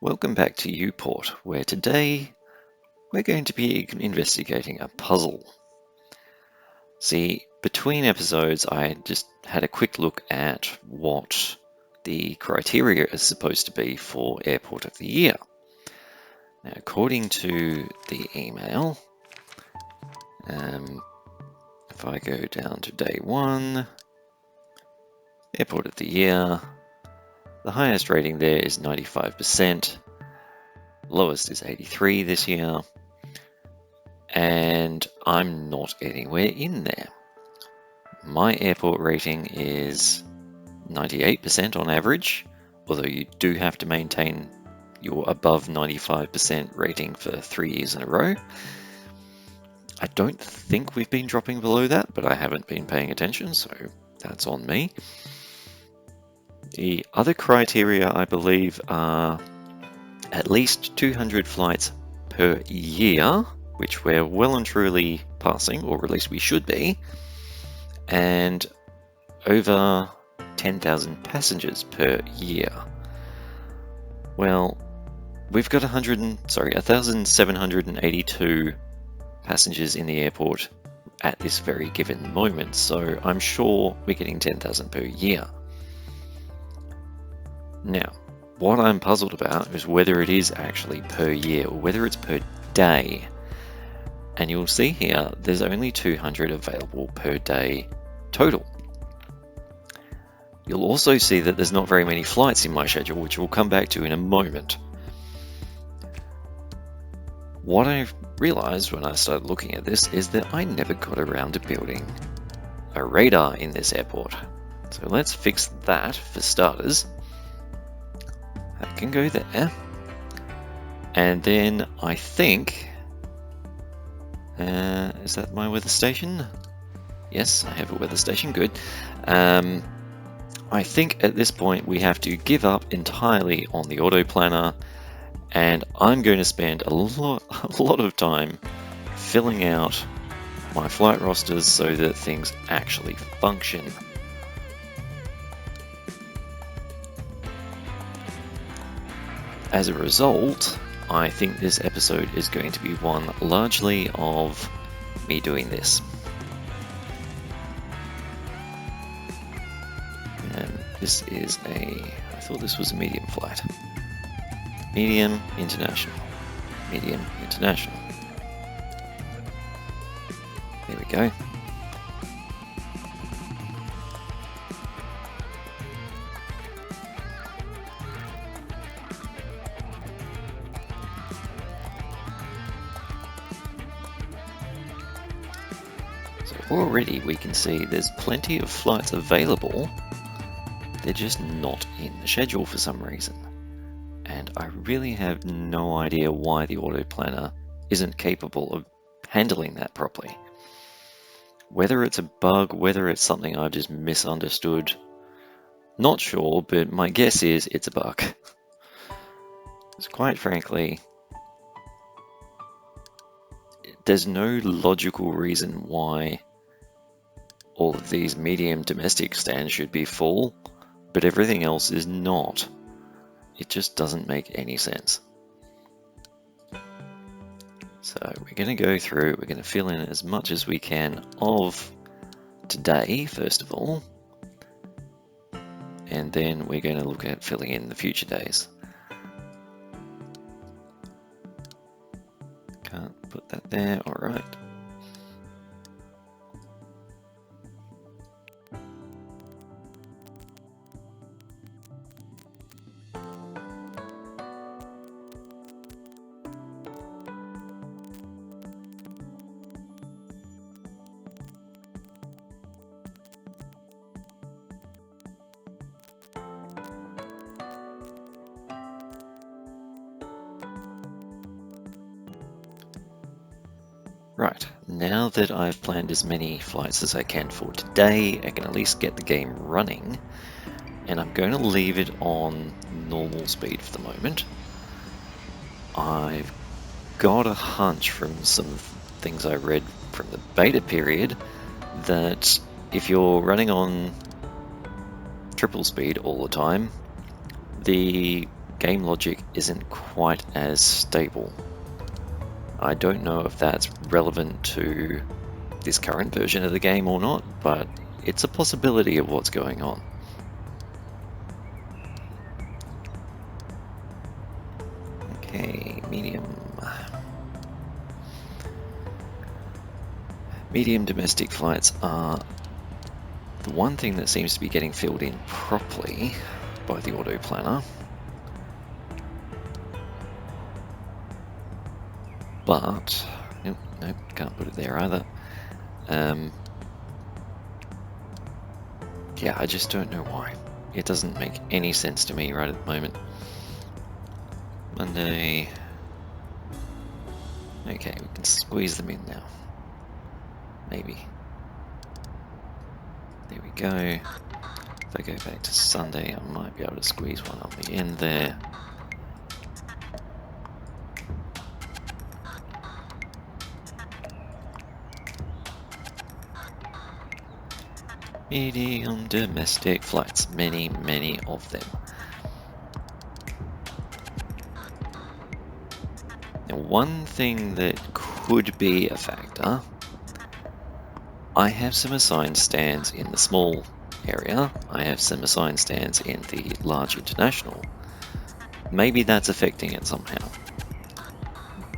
Welcome back to YouPort, where today we're going to be investigating a puzzle. See, between episodes I just had a quick look at what the criteria is supposed to be for Airport of the Year. Now, according to the email, if I go down to day 1, Airport of the Year, the highest rating there is 95%, lowest is 83 this year, and I'm not anywhere in there. My airport rating is 98% on average, although you do have to maintain your above 95% rating for 3 years in a row. I don't think we've been dropping below that, but I haven't been paying attention, so that's on me. The other criteria, I believe, are at least 200 flights per year, which we're well and truly passing, or at least we should be, and over 10,000 passengers per year. Well, we've got 1,782 passengers in the airport at this very given moment, so I'm sure we're getting 10,000 per year. Now, what I'm puzzled about is whether it is actually per year or whether it's per day. And you'll see here, there's only 200 available per day total. You'll also see that there's not very many flights in my schedule, which we'll come back to in a moment. What I realized when I started looking at this is that I never got around to building a radar in this airport. So let's fix that for starters. That can go there. And then I think, is that my weather station? Yes, I have a weather station, good. I think at this point we have to give up entirely on the autoplanner, and I'm going to spend a lot of time filling out my flight rosters so that things actually function. As a result, I think this episode is going to be one largely of me doing this. And this is I thought this was a medium flight. Medium, international. Medium, international. There we go. So already we can see there's plenty of flights available. They're just not in the schedule for some reason. And I really have no idea why the autoplanner isn't capable of handling that properly. Whether it's a bug, whether it's something I've just misunderstood, not sure, but my guess is it's a bug. Because quite frankly, there's no logical reason why all of these medium domestic stands should be full, but everything else is not. It just doesn't make any sense. So we're going to go through, we're going to fill in as much as we can of today, first of all, and then we're going to look at filling in the future days. Can't put that there, alright. Right, now that I've planned as many flights as I can for today, I can at least get the game running, and I'm going to leave it on normal speed for the moment. I've got a hunch from some things I read from the beta period that if you're running on triple speed all the time, the game logic isn't quite as stable. I don't know if that's relevant to this current version of the game or not, but it's a possibility of what's going on. Okay, medium. Medium domestic flights are the one thing that seems to be getting filled in properly by the autoplanner. But, nope, can't put it there either. Yeah, I just don't know why. It doesn't make any sense to me right at the moment. Monday. Okay, we can squeeze them in now. Maybe. There we go. If I go back to Sunday, I might be able to squeeze one on the end there. Medium domestic flights, many of them. Now, one thing that could be a factor, I have some assigned stands in the small area, I have some assigned stands in the large international. Maybe that's affecting it somehow.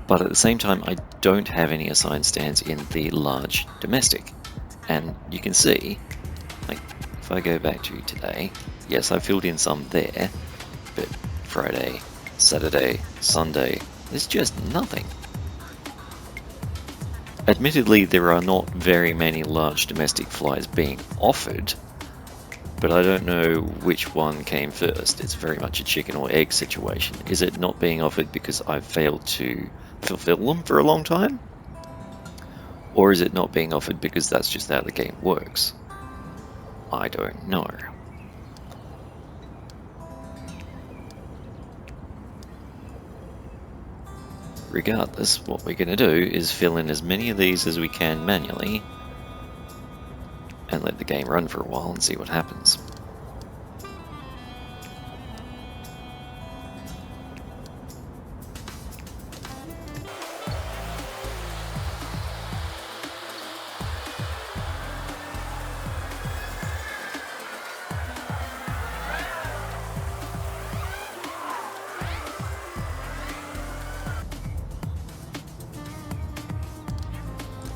But at the same time, I don't have any assigned stands in the large domestic. And you can see, like, if I go back to today, yes, I filled in some there, but Friday, Saturday, Sunday, there's just nothing. Admittedly, there are not very many large domestic flights being offered, but I don't know which one came first. It's very much a chicken or egg situation. Is it not being offered because I've failed to fulfill them for a long time? Or is it not being offered because that's just how the game works? I don't know. Regardless, what we're going to do is fill in as many of these as we can manually and let the game run for a while and see what happens.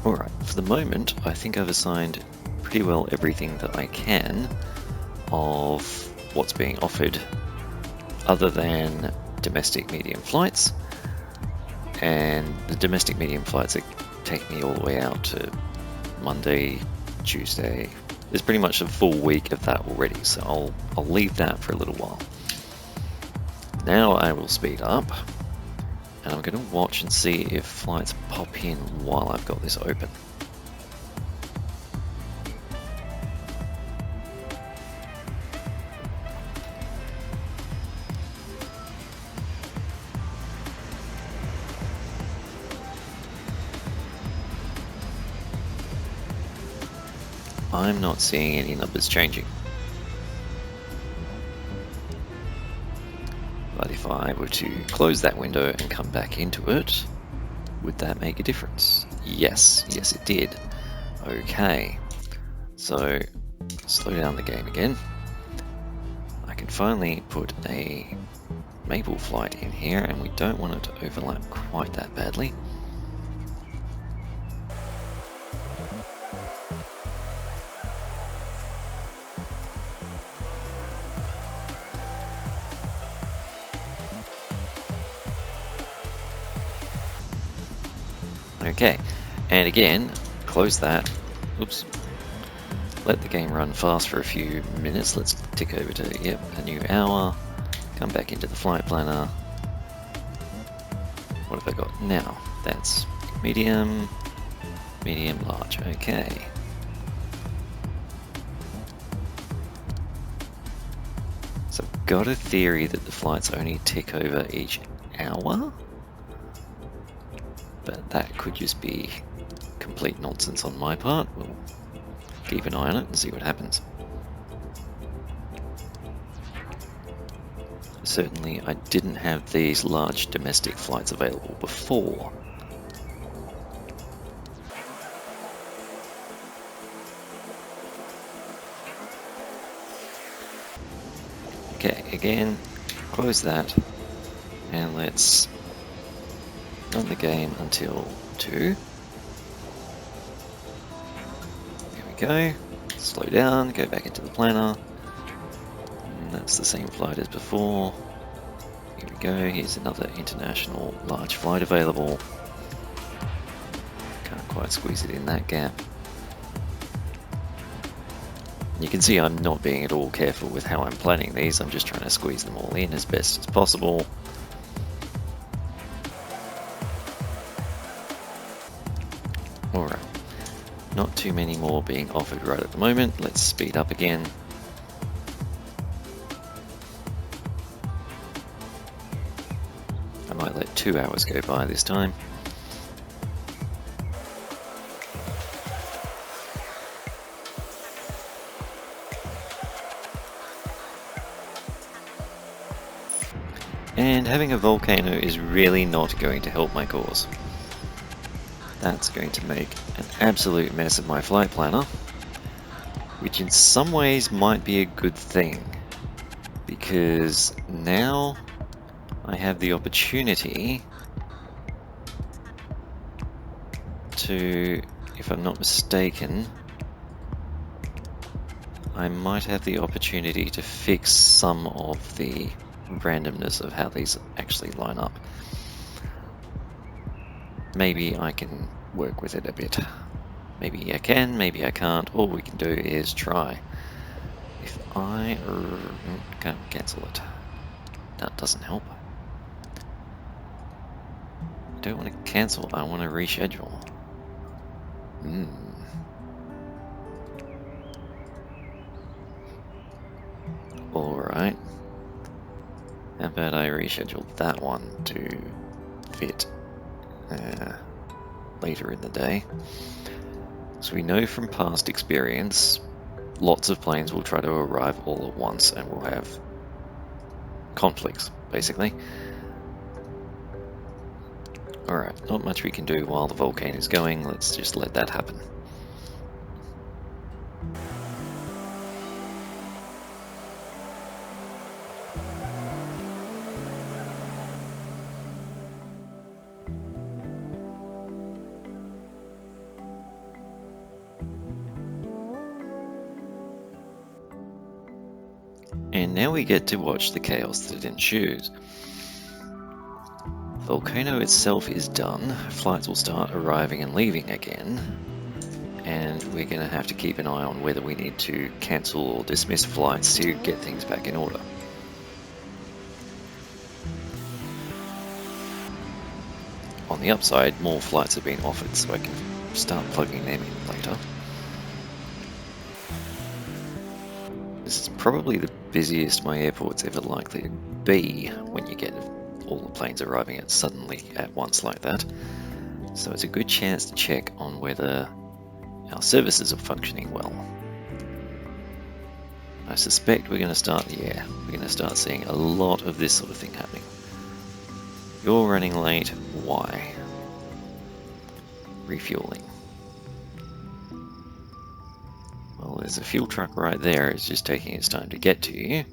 Alright, for the moment, I think I've assigned pretty well everything that I can of what's being offered, other than domestic medium flights. And the domestic medium flights that take me all the way out to Monday, Tuesday. There's pretty much a full week of that already, so I'll leave that for a little while. Now I will speed up. And I'm going to watch and see if flights pop in while I've got this open. I'm not seeing any numbers changing. But if I were to close that window and come back into it, would that make a difference? Yes, it did. Okay, so slow down the game again. I can finally put a Maple flight in here, and we don't want it to overlap quite that badly. Okay, and again, close that. Oops. Let the game run fast for a few minutes. Let's tick over to, a new hour. Come back into the flight planner. What have I got now? That's medium, medium, large. Okay. So I've got a theory that the flights only tick over each hour. But that could just be complete nonsense on my part. We'll keep an eye on it and see what happens. Certainly I didn't have these large domestic flights available before. Okay, again, close that, and let's run the game until 2. There we go. Slow down, go back into the planner. And that's the same flight as before. Here we go, here's another international large flight available. Can't quite squeeze it in that gap. You can see I'm not being at all careful with how I'm planning these, I'm just trying to squeeze them all in as best as possible. Alright, not too many more being offered right at the moment, let's speed up again. I might let 2 hours go by this time. And having a volcano is really not going to help my cause. That's going to make an absolute mess of my flight planner, which in some ways might be a good thing, because now I have the opportunity to, if I'm not mistaken, I might have the opportunity to fix some of the randomness of how these actually line up. Maybe I can work with it a bit. Maybe I can, maybe I can't. All we can do is try. If I can't cancel it, that doesn't help. I don't want to cancel, I want to reschedule. Alright. How about I reschedule that one to fit later in the day? So we know from past experience, lots of planes will try to arrive all at once and we'll have conflicts, basically. Alright, not much we can do while the volcano is going, let's just let that happen. And now we get to watch the chaos that ensues. The volcano itself is done, flights will start arriving and leaving again, and we're going to have to keep an eye on whether we need to cancel or dismiss flights to get things back in order. On the upside, more flights have been offered, so I can start plugging them in later. This is probably the busiest my airport's ever likely to be when you get all the planes arriving suddenly at once like that. So it's a good chance to check on whether our services are functioning well. I suspect we're going to start we're going to start seeing a lot of this sort of thing happening. You're running late, why? Refueling. Well, there's a fuel truck right there, it's just taking its time to get to you.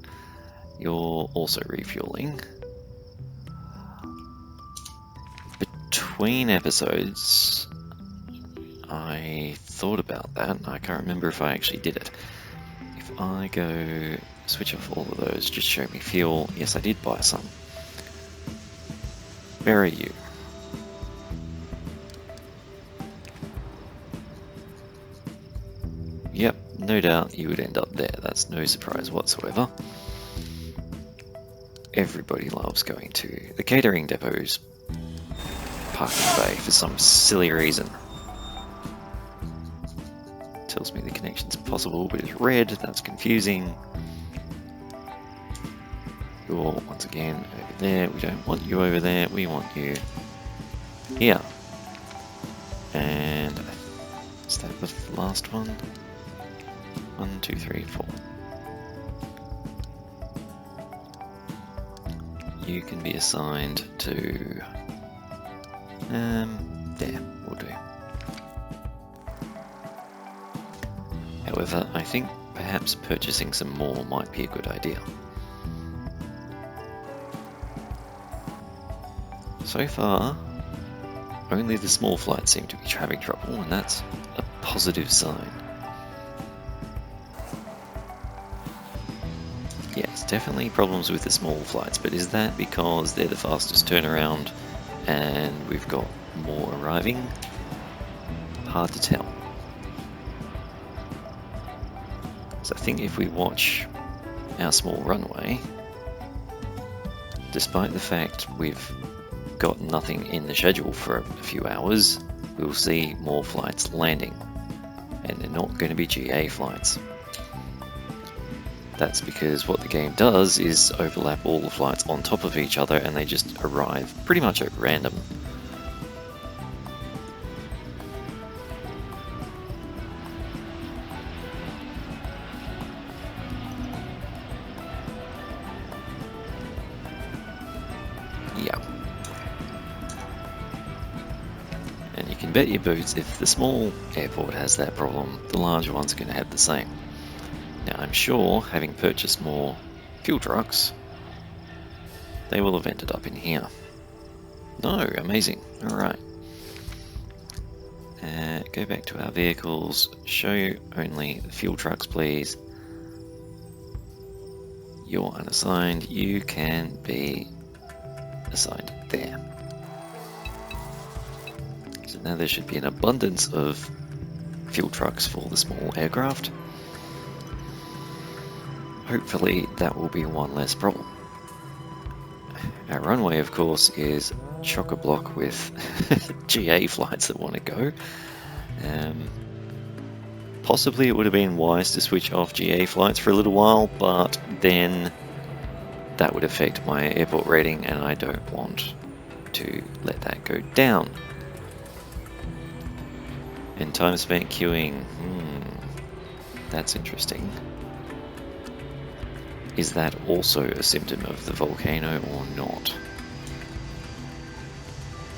You're also refueling. Between episodes, I thought about that. I can't remember if I actually did it. If I go switch off all of those, just show me fuel. Yes, I did buy some. Where are you? Yep, no doubt you would end up there. That's no surprise whatsoever. Everybody loves going to the catering depot's parking bay for some silly reason. Tells me the connection's possible, but it's red. That's confusing. You're once again over there. We don't want you over there. We want you here. And is that the last one? 1, 2, 3, 4. you can be assigned to... there, will do. However, I think perhaps purchasing some more might be a good idea. So far, only the small flights seem to be having trouble, and that's a positive sign. Yes, definitely problems with the small flights, but is that because they're the fastest turnaround and we've got more arriving? Hard to tell. So I think if we watch our small runway, despite the fact we've got nothing in the schedule for a few hours, we'll see more flights landing, and they're not going to be GA flights. That's because what the game does is overlap all the flights on top of each other and they just arrive pretty much at random. Yeah. And you can bet your boots if the small airport has that problem, the larger one's going to have the same. Now I'm sure, having purchased more fuel trucks, they will have ended up in here. No, amazing. Alright. Go back to our vehicles, show only the fuel trucks please. You're unassigned, you can be assigned there. So now there should be an abundance of fuel trucks for the small aircraft. Hopefully that will be one less problem. Our runway, of course, is chock-a-block with GA flights that want to go. Possibly it would have been wise to switch off GA flights for a little while, but then that would affect my airport rating and I don't want to let that go down. And time spent queuing, that's interesting. Is that also a symptom of the volcano or not?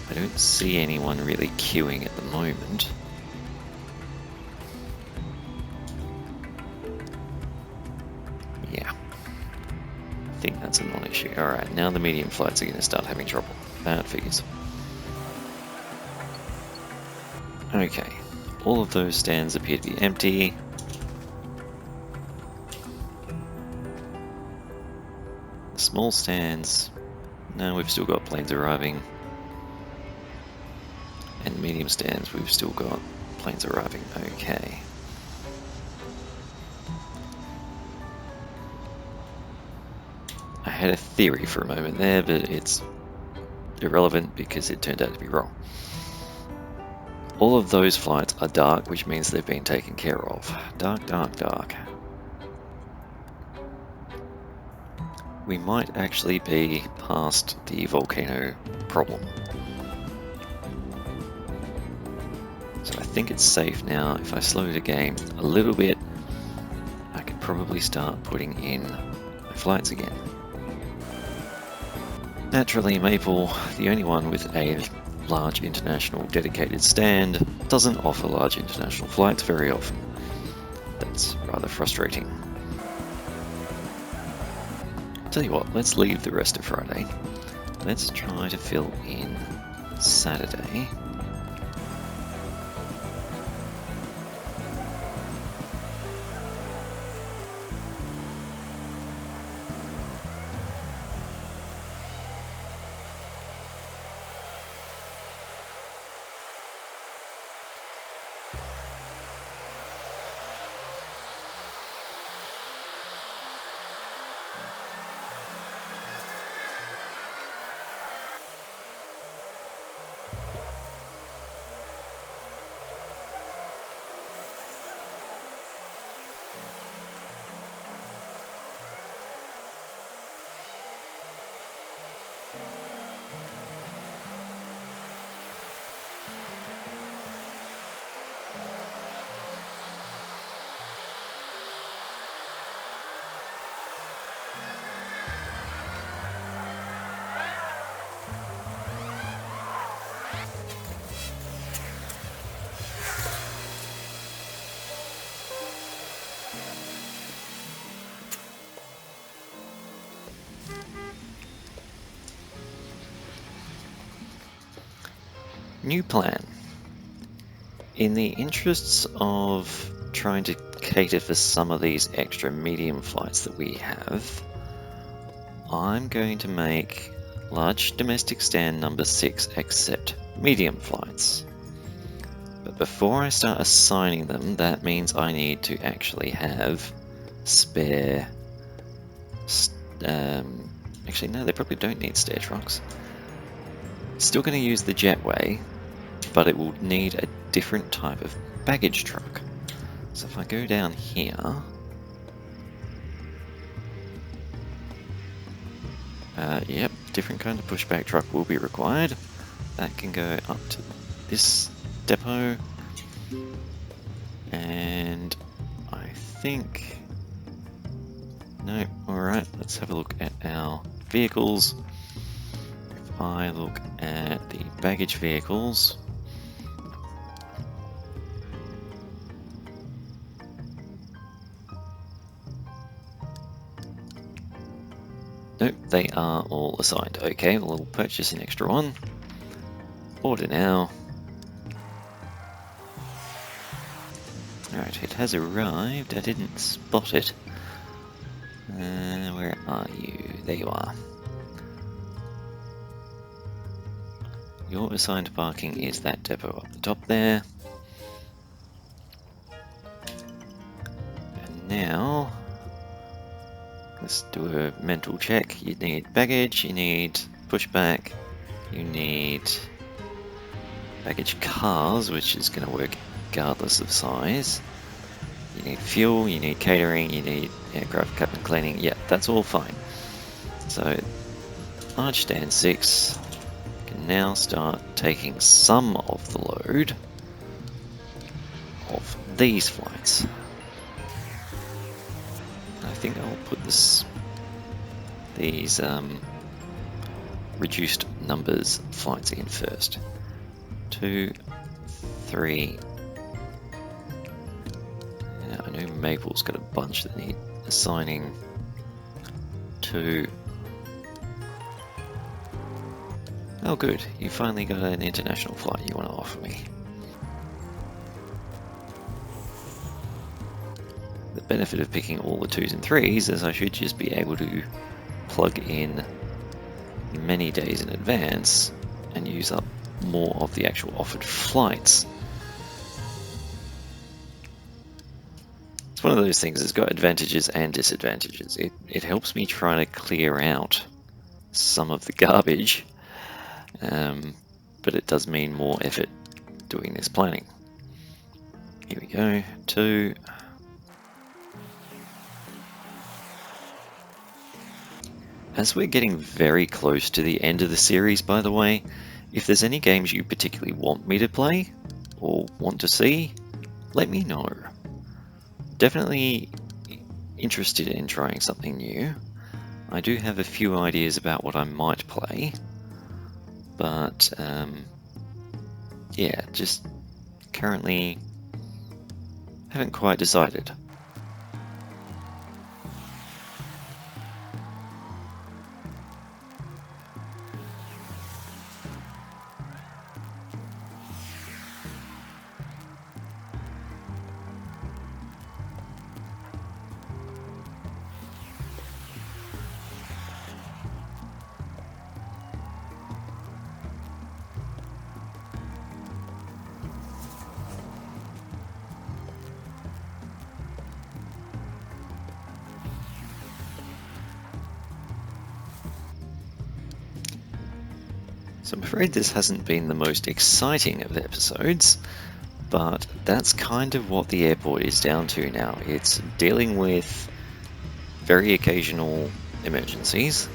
I don't see anyone really queuing at the moment. Yeah, I think that's a non-issue. Alright, now the medium flights are going to start having trouble. That figures. Okay, all of those stands appear to be empty. The small stands, no, we've still got planes arriving. And medium stands, we've still got planes arriving. Okay. I had a theory for a moment there, but it's irrelevant because it turned out to be wrong. All of those flights are dark, which means they've been taken care of. Dark, dark, dark. We might actually be past the volcano problem. So I think it's safe now. If I slow the game a little bit, I could probably start putting in my flights again. Naturally, Maple, the only one with a large international dedicated stand, doesn't offer large international flights very often. That's rather frustrating. Tell you what, let's leave the rest of Friday. Let's try to fill in Saturday. New plan. In the interests of trying to cater for some of these extra medium flights that we have, I'm going to make large domestic stand number 6 accept medium flights. But before I start assigning them, that means I need to actually have spare... actually, no, they probably don't need stair trucks. Still going to use the jetway, but it will need a different type of baggage truck. So if I go down here... yep, different kind of pushback truck will be required. That can go up to this depot. And I think... no, alright, let's have a look at our vehicles. If I look at the baggage vehicles... nope, they are all assigned. Okay, we'll purchase an extra one. Order now. Alright, it has arrived. I didn't spot it. Where are you? There you are. Your assigned parking is that depot up the top there. And now, let's do a mental check. You need baggage, you need pushback, you need baggage cars, which is going to work regardless of size. You need fuel, you need catering, you need aircraft cabin cleaning. Yeah, that's all fine. So, large stand 6 can now start taking some of the load of these flights. I think I'll put these reduced numbers flights in first. 2, 3. I know Maple's got a bunch that need assigning. 2. Oh good, you finally got an international flight you want to offer me. The benefit of picking all the 2s and 3s is I should just be able to plug in many days in advance and use up more of the actual offered flights. It's one of those things that's got advantages and disadvantages. It helps me try to clear out some of the garbage, but it does mean more effort doing this planning. Here we go, 2. As we're getting very close to the end of the series, by the way, if there's any games you particularly want me to play, or want to see, let me know. Definitely interested in trying something new. I do have a few ideas about what I might play, but yeah, just currently haven't quite decided. So I'm afraid this hasn't been the most exciting of episodes, but that's kind of what the airport is down to now. It's dealing with very occasional emergencies,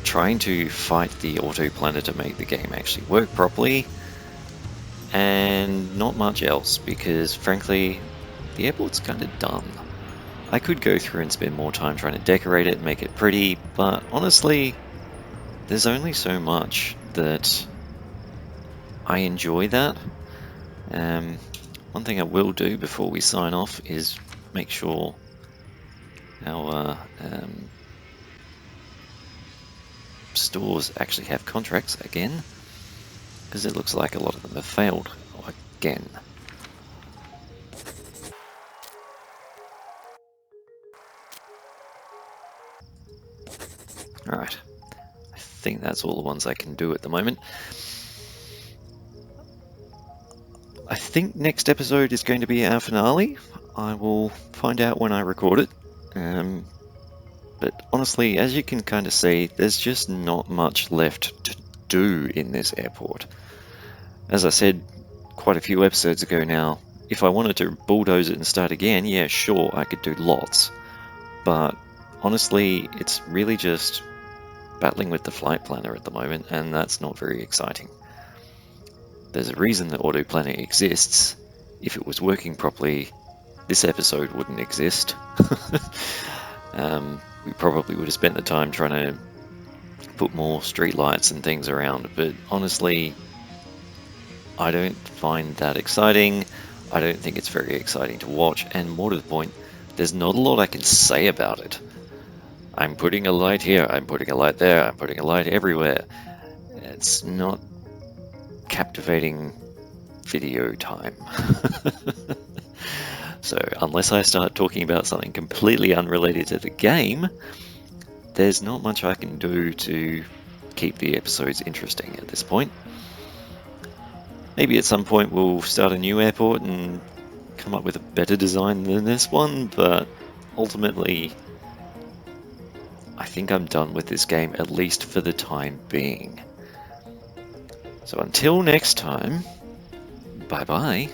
trying to fight the autoplanner to make the game actually work properly, and not much else, because frankly, the airport's kind of done. I could go through and spend more time trying to decorate it and make it pretty, but honestly, there's only so much that I enjoy that. One thing I will do before we sign off is make sure our stores actually have contracts again. because it looks like a lot of them have failed again. Alright, I think that's all the ones I can do at the moment. I think next episode is going to be our finale. I will find out when I record it. But honestly, as you can kind of see, there's just not much left to do in this airport. As I said quite a few episodes ago now, if I wanted to bulldoze it and start again, yeah, sure, I could do lots. But honestly, it's really just battling with the flight planner at the moment, and that's not very exciting. There's a reason that autoplanner exists. If it was working properly, this episode wouldn't exist. We probably would have spent the time trying to put more street lights and things around, but honestly, I don't find that exciting. I don't think it's very exciting to watch, and more to the point, there's not a lot I can say about it. I'm putting a light here, I'm putting a light there, I'm putting a light everywhere. It's not captivating video time. So unless I start talking about something completely unrelated to the game, there's not much I can do to keep the episodes interesting at this point. Maybe at some point we'll start a new airport and come up with a better design than this one, but ultimately I think I'm done with this game, at least for the time being. So until next time, bye bye.